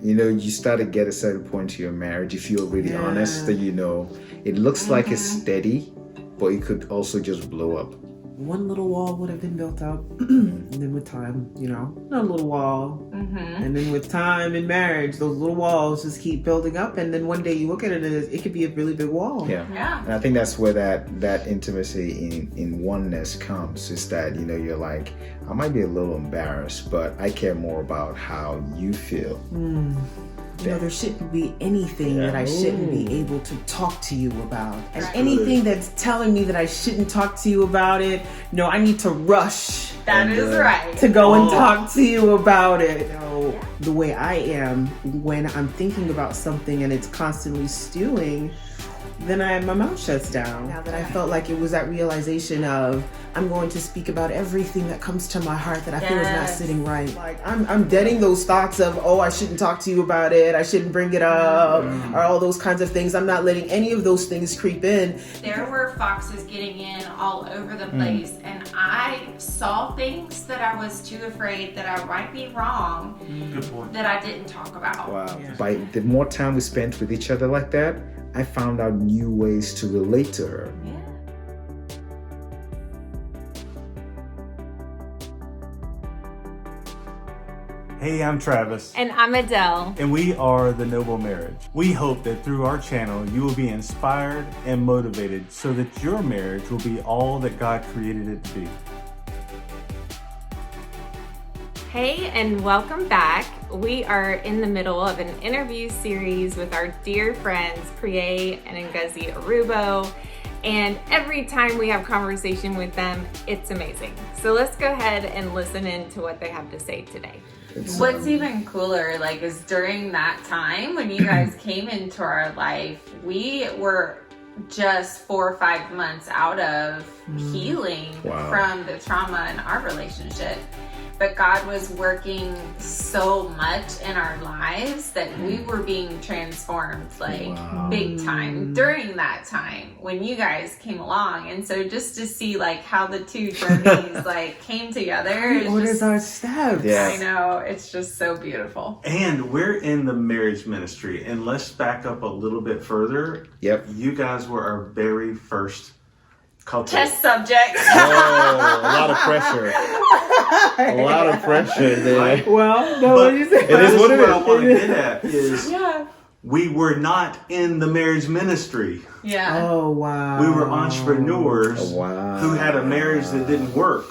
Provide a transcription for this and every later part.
you start to get a certain point to your marriage, if you're really honest, that it looks like it's steady, but it could also just blow up. One little wall would have been built up, and then with time, another little wall, and then with time in marriage, those little walls just keep building up, and then one day you look at it and it could be a really big wall. Yeah. And I think that's where that intimacy in oneness comes, is that you're like, I might be a little embarrassed, but I care more about how you feel. There shouldn't be anything that I shouldn't be able to talk to you about. And anything that's telling me that I shouldn't talk to you about it, I need to rush. That is right. To go and talk to you about it. The way I am when I'm thinking about something and it's constantly stewing, then my mouth shuts down. Now that I felt like it was that realization of, I'm going to speak about everything that comes to my heart that I feel is not sitting right. Like I'm deading those thoughts of, I shouldn't talk to you about it, I shouldn't bring it up, or all those kinds of things. I'm not letting any of those things creep in. There were foxes getting in all over the place, and I saw things that I was too afraid that I might be wrong. Good point. That I didn't talk about. Wow. By the more time we spent with each other like that, I found out new ways to relate to her. Yeah. Hey, I'm Travis. And I'm Adele. And we are The Noble Marriage. We hope that through our channel, you will be inspired and motivated so that your marriage will be all that God created it to be. Hey, and welcome back. We are in the middle of an interview series with our dear friends, Priya and Ngozi Orubo. And every time we have conversation with them, it's amazing. So let's go ahead and listen in to what they have to say today. What's even cooler, is during that time when you guys came into our life, we were just 4 or 5 months out of healing from the trauma in our relationship. But God was working so much in our lives that we were being transformed big time during that time when you guys came along. And so just to see how the two journeys came together. What is our steps? Yeah. I know, it's just so beautiful. And we're in the marriage ministry. And let's back up a little bit further. Yep. You guys were our very first couple. Test subjects. Oh, a lot of pressure. A lot of pressure there. Right? Well, no, what you say? It is what it is. I want to get at is Yeah. we were not in the marriage ministry. Yeah. Oh, wow. We were entrepreneurs Wow. who had a marriage that didn't work.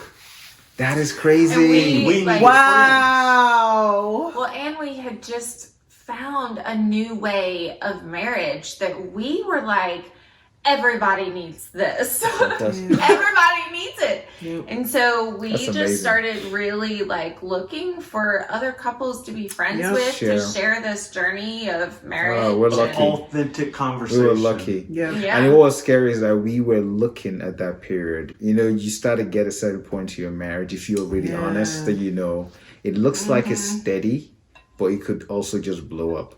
That is crazy. And We needed Wow. Well, and we had just found a new way of marriage that we were everybody needs this. Everybody needs it. Yep. And so we That's just amazing. started really looking for other couples to be friends Yeah, with, sure. to share this journey of marriage. Oh, we're and- lucky. Authentic conversation. We were lucky. Yeah. Yeah. And what was scary is that we were looking at that period. You start to get a certain point to your marriage, if you're really honest, that it looks like it's steady, but it could also just blow up.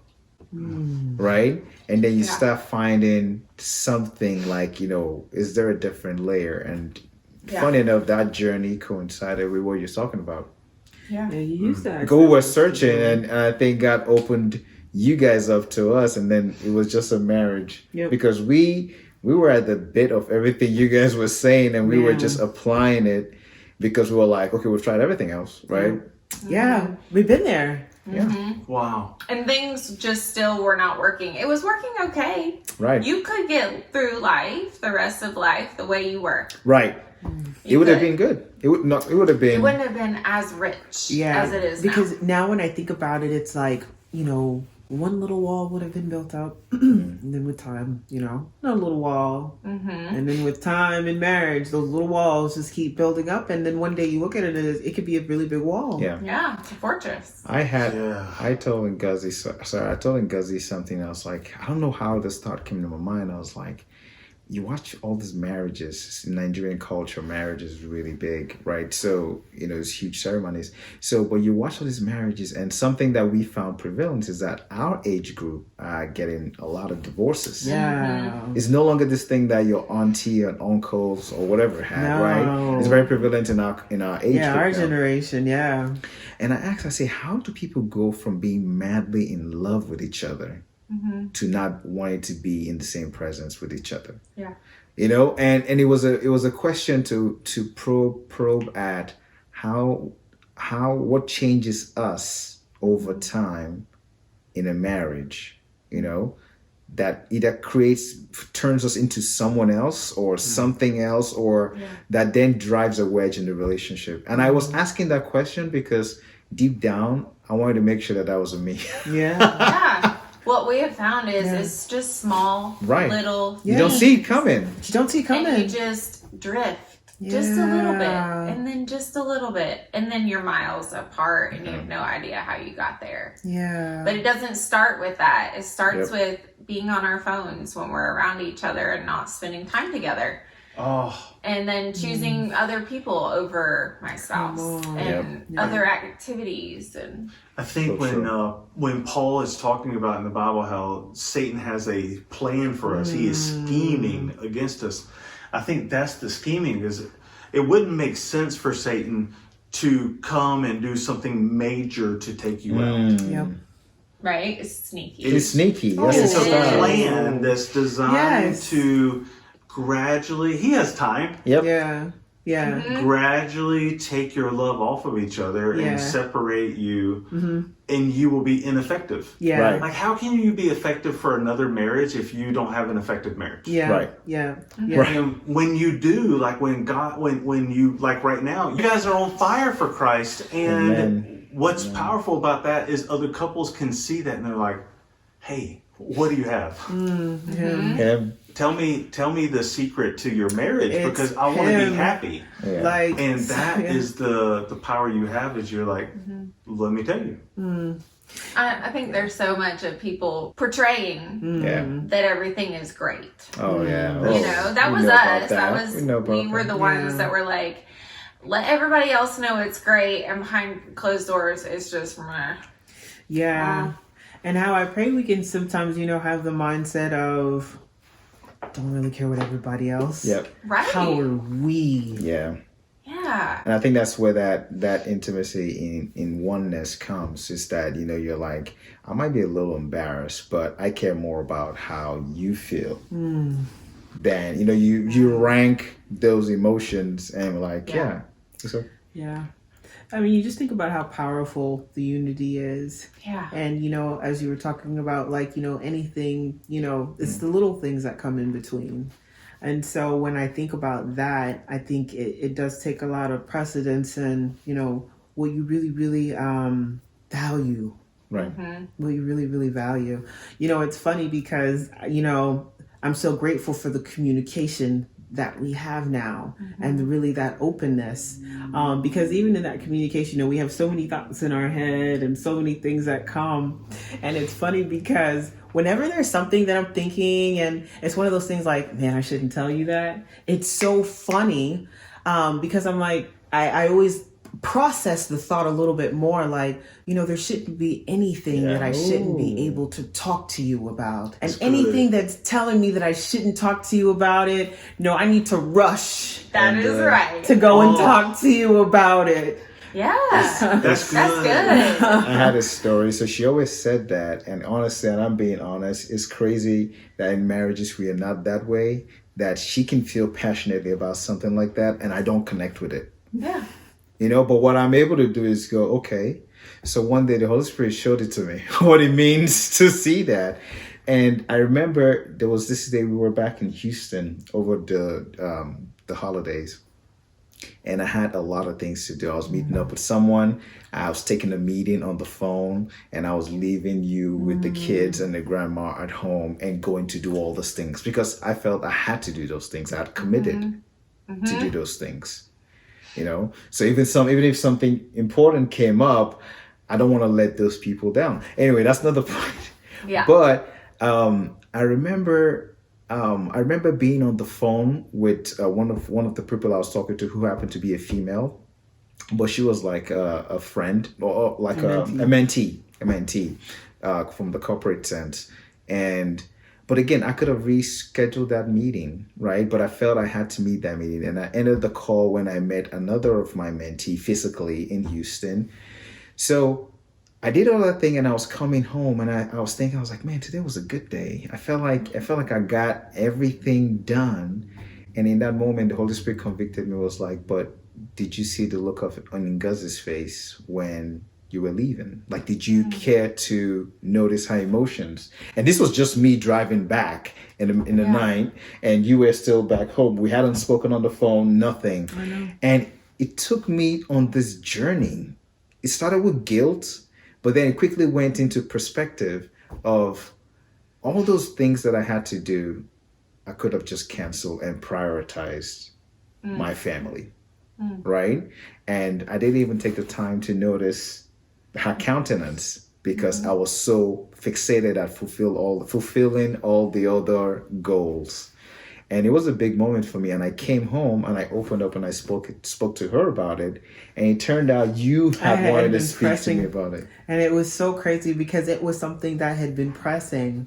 Right? And then you start finding something is there a different layer? And funny enough, that journey coincided with what you're talking about. Yeah, you used that. Because we were searching, and I think God opened you guys up to us, and then it was just a marriage. Yep. Because we were at the bit of everything you guys were saying, and we were just applying it because we were like, okay, we've tried everything else, right? Yeah, we've been there. Yeah. Wow. And things just still were not working. It was working okay. Right. You could get through life, the rest of life, the way you were. Right. It would have been good. It would not. It would have been. It wouldn't have been as rich as it is because now when I think about it, it's one little wall would have been built up, and then with time, another little wall, and then with time in marriage, those little walls just keep building up, and then one day you look at it and it could be a really big wall. Yeah. Yeah, it's a fortress. I told Ngozi something else. I don't know how this thought came to my mind. I was like, you watch all these marriages in Nigerian culture. Marriage is really big, right? So, it's huge ceremonies. So, but you watch all these marriages, and something that we found prevalent is that our age group are getting a lot of divorces. Yeah. It's no longer this thing that your auntie and uncles or whatever had, No. right? It's very prevalent in our age group. Our now. generation, yeah. And I say, how do people go from being madly in love with each other to not wanting to be in the same presence with each other? Yeah. And it was a question to probe at what changes us over time in a marriage, that either turns us into someone else or something else, or that then drives a wedge in the relationship. And I was asking that question because deep down, I wanted to make sure that wasn't me. Yeah. Yeah. What we have found is it's just small, little. You don't see it coming. You don't see it coming. And you just drift just a little bit, and then just a little bit, and then you're miles apart, and you have no idea how you got there. Yeah. But it doesn't start with that. It starts with being on our phones when we're around each other and not spending time together. Oh. And then choosing other people over my spouse and other activities. And I think when Paul is talking about in the Bible how Satan has a plan for us, he is scheming against us. I think that's the scheming, is it wouldn't make sense for Satan to come and do something major to take you out. Yep. Right? It's sneaky. It's sneaky. It's a plan that's designed to gradually, he has time. Yep. Yeah. Yeah. Gradually take your love off of each other and separate you, and you will be ineffective. Yeah. Right. Like, how can you be effective for another marriage if you don't have an effective marriage? Yeah. Right. Yeah. And when you do, like when you, like right now, you guys are on fire for Christ, and Amen. What's powerful about that is other couples can see that and they're like, hey, what do you have? Tell me the secret to your marriage, because I want to be happy. Yeah. And that is the power you have, is you're like, let me tell you. I think there's so much of people portraying that everything is great. Oh yeah. That was us. We were the ones that were like, let everybody else know it's great, and behind closed doors it's just meh. Yeah. And how I pray we can sometimes, have the mindset of, don't really care what everybody else. Yep. Right. How are we? Yeah. Yeah. And I think that's where that intimacy in oneness comes, is that, you're like, I might be a little embarrassed, but I care more about how you feel than, you rank those emotions and like, So, yeah. I mean, you just think about how powerful the unity is. Yeah. And, as you were talking about, like, anything, it's the little things that come in between. And so when I think about that, I think it does take a lot of precedence and, what you really, really value. right. What you really, really value. It's funny because, I'm so grateful for the communication that we have now and really that openness, because even in that communication, we have so many thoughts in our head and so many things that come. And it's funny because whenever there's something that I'm thinking and it's one of those things like, man, I shouldn't tell you that, it's so funny, because I'm like, I always process the thought a little bit more, like, there shouldn't be anything that I shouldn't be able to talk to you about. And anything that's telling me that I shouldn't talk to you about it, I need to rush That is right. to go and talk to you about it. Yeah. That's good. That's good. I had a story. So she always said that. And honestly, and I'm being honest, it's crazy that in marriages we are not that way, that she can feel passionately about something like that and I don't connect with it. Yeah. But what I'm able to do is go, okay. So one day the Holy Spirit showed it to me, what it means to see that. And I remember there was this day we were back in Houston over the holidays. And I had a lot of things to do. I was meeting up with someone. I was taking a meeting on the phone, and I was leaving you with the kids and the grandma at home and going to do all those things because I felt I had to do those things. I had committed to do those things. So even if something important came up, I don't want to let those people down. Anyway, that's not the point. Yeah. But I remember I remember being on the phone with one of the people I was talking to, who happened to be a female, but she was like a friend, or like a mentee from the corporate sense. And but again, I could have rescheduled that meeting, right? But I felt I had to meet that meeting, and I ended the call when I met another of my mentee physically in Houston. So I did all that thing, and I was coming home, and I was thinking, I was like, man, today was a good day. I felt like I got everything done. And in that moment, the Holy Spirit convicted me, was like, but did you see the look of on Nguz's face when you were leaving? Like, did you care to notice her emotions? And this was just me driving back in the night, and you were still back home. We hadn't spoken on the phone, nothing. I know. And it took me on this journey. It started with guilt, but then it quickly went into perspective of all those things that I had to do. I could have just canceled and prioritized my family, right? And I didn't even take the time to notice her countenance, because I was so fixated at fulfilling all the other goals. And it was a big moment for me. And I came home and I opened up and I spoke to her about it. And it turned out you had wanted to speak to me about it. And it was so crazy because it was something that had been pressing.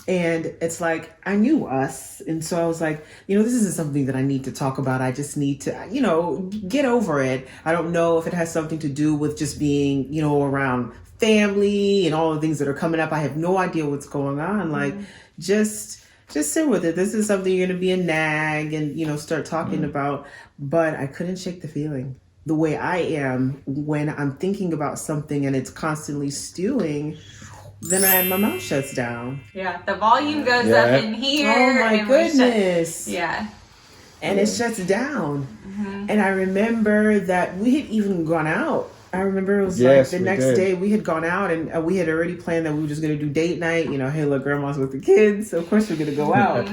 And it's like, I knew us. And so I was like, this isn't something that I need to talk about. I just need to, get over it. I don't know if it has something to do with just being, around family and all the things that are coming up. I have no idea what's going on. Like, just sit with it. This is something you're going to be a nag and, start talking about. But I couldn't shake the feeling. The way I am when I'm thinking about something and it's constantly stewing, then my mouth shuts down. Yeah, the volume goes up in here. Oh my goodness. And it shuts down. And I remember that we had even gone out. I remember it was like the next day we had gone out, and we had already planned that we were just going to do date night. Hey, look, grandma's with the kids, so of course we're going to go out.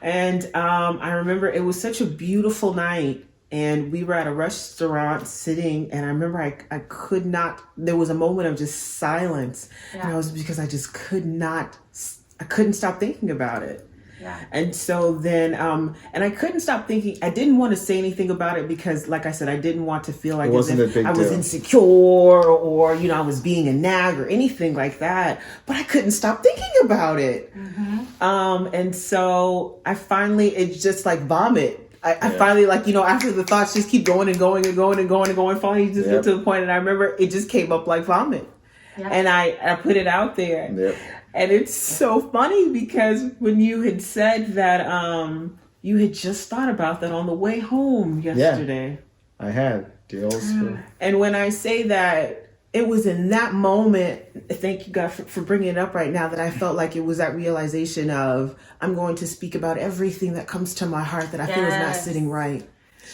And I remember it was such a beautiful night. And we were at a restaurant sitting, and I remember I could not, there was a moment of just silence. And I was, because I just I couldn't stop thinking about it. And so then, and I couldn't stop thinking. I didn't want to say anything about it because, like I said, I didn't want to feel like as if I was insecure or, I was being a nag or anything like that. But I couldn't stop thinking about it. And so I finally, it's just like vomit. I finally, after the thoughts just keep going and going and going and going and going, finally just get to the point, and I remember it just came up like vomit. And I put it out there. And it's so funny because when you had said that you had just thought about that on the way home yesterday. I had. The old school. And when I say that, it was in that moment, thank you God for bringing it up right now, that I felt like it was that realization of, I'm going to speak about everything that comes to my heart that I feel is not sitting right.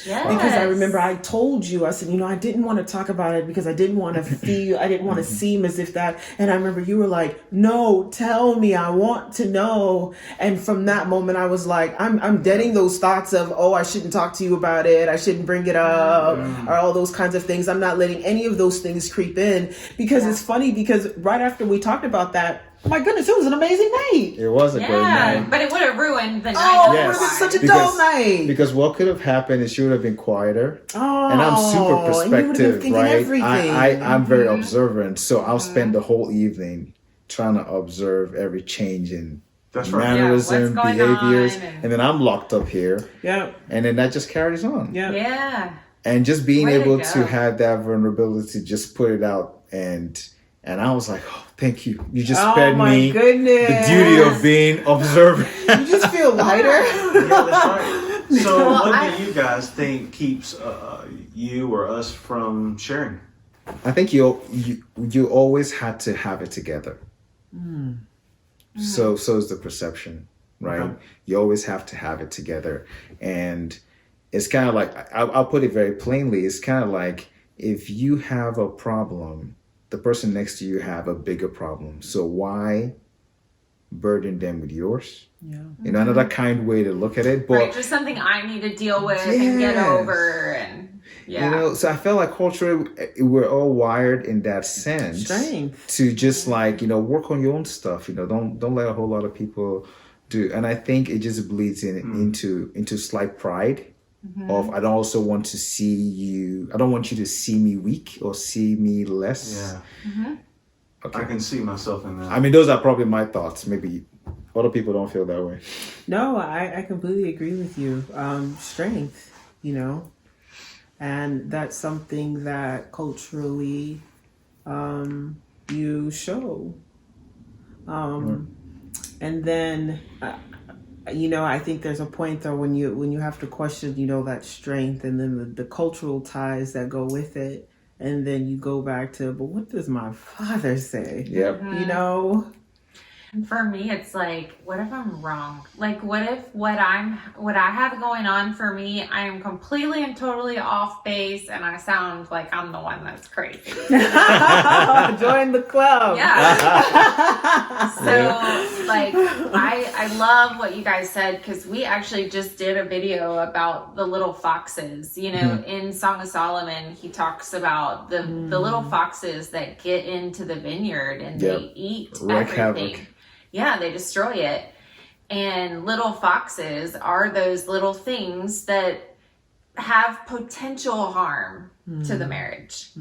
Because I remember I told you, I said, I didn't want to talk about it because I didn't want to feel, I didn't want to seem as if that, and I remember you were like, no, tell me, I want to know. And from that moment, I was like, I'm deading those thoughts of, I shouldn't talk to you about it, I shouldn't bring it up, or all those kinds of things. I'm not letting any of those things creep in, because it's funny, because right after we talked about that, my goodness, it was an amazing night. It was a great night. But it would have ruined the night. It was such a dull night. Because what could have happened is she would have been quieter. And I'm super perspective, right? I'm very observant. So I'll spend the whole evening trying to observe every change in mannerism, behaviors. And then I'm locked up here. And then that just carries on. And just being able to have that vulnerability, just put it out, and I was like, thank you. You just spared me the duty of being observant. You just feel lighter. That's right. So what do you guys think keeps you or us from sharing? I think you always had to have it together. So is the perception, right? You always have to have it together. And it's kind of like, I'll put it very plainly, it's kind of like if you have a problem, the person next to you have a bigger problem. So why burden them with yours? Another kind way to look at it. But just something I need to deal with and get over. And so I felt like culturally we're all wired in that sense to just work on your own stuff. Don't let a whole lot of people do, and I think it just bleeds into slight pride. Of I don't also want to see you. I don't want you to see me weak or see me less. Yeah. Okay. I can see myself in that. I mean, those are probably my thoughts. Maybe other people don't feel that way. No, I completely agree with you. Strength, you know, and that's something that culturally you show. And then, you know, I think there's a point though when you have to question, you know, that strength and then the cultural ties that go with it. And then you go back to, but what does my father say? Yep. You know? And for me, it's like, what if I'm wrong? Like, what if what I have going on for me, I am completely and totally off base and I sound like I'm the one that's crazy. Join the club. Yeah. So, like, I love what you guys said, because we actually just did a video about the little foxes. You know, in Song of Solomon, he talks about the little foxes that get into the vineyard and they eat everything. Havoc. Yeah, they destroy it. And little foxes are those little things that have potential harm to the marriage.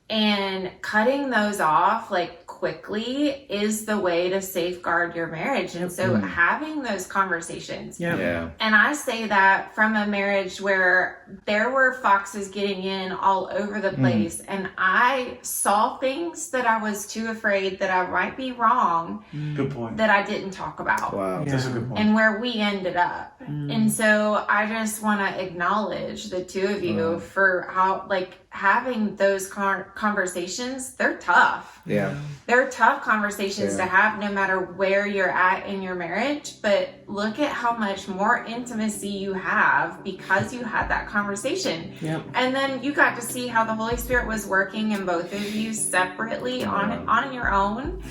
And cutting those off like quickly is the way to safeguard your marriage. And so having those conversations. Yeah. And I say that from a marriage where there were foxes getting in all over the place. And I saw things that I was too afraid that I might be wrong. Good point. That I didn't talk about. Wow. Yeah. That's a good point. And where we ended up. And so I just want to acknowledge the two of you for how, like, having those conversations, they're tough. Yeah. They're tough conversations to have no matter where you're at in your marriage. But look at how much more intimacy you have because you had that conversation. Yep. And then you got to see how the Holy Spirit was working in both of you separately on your own.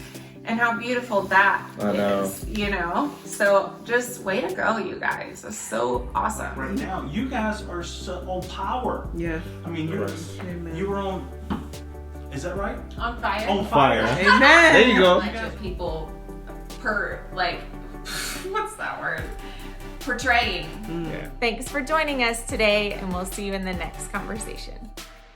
And how beautiful that is, you know? So just way to go, you guys. That's so awesome. Right now, you guys are so on power. Yeah. I mean, you were on, is that right? On fire. On fire. Amen. There you go. A bunch of people what's that word? Portraying. Yeah. Thanks for joining us today, and we'll see you in the next conversation.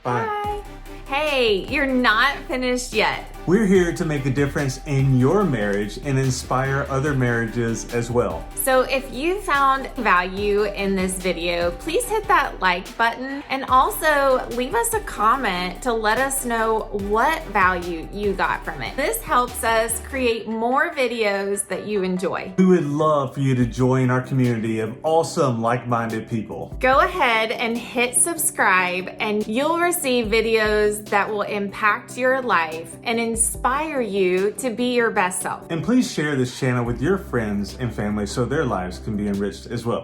Bye. Hey, you're not finished yet. We're here to make a difference in your marriage and inspire other marriages as well. So if you found value in this video, please hit that like button and also leave us a comment to let us know what value you got from it. This helps us create more videos that you enjoy. We would love for you to join our community of awesome, like-minded people. Go ahead and hit subscribe and you'll receive videos that will impact your life and inspire you to be your best self. And please share this channel with your friends and family so their lives can be enriched as well.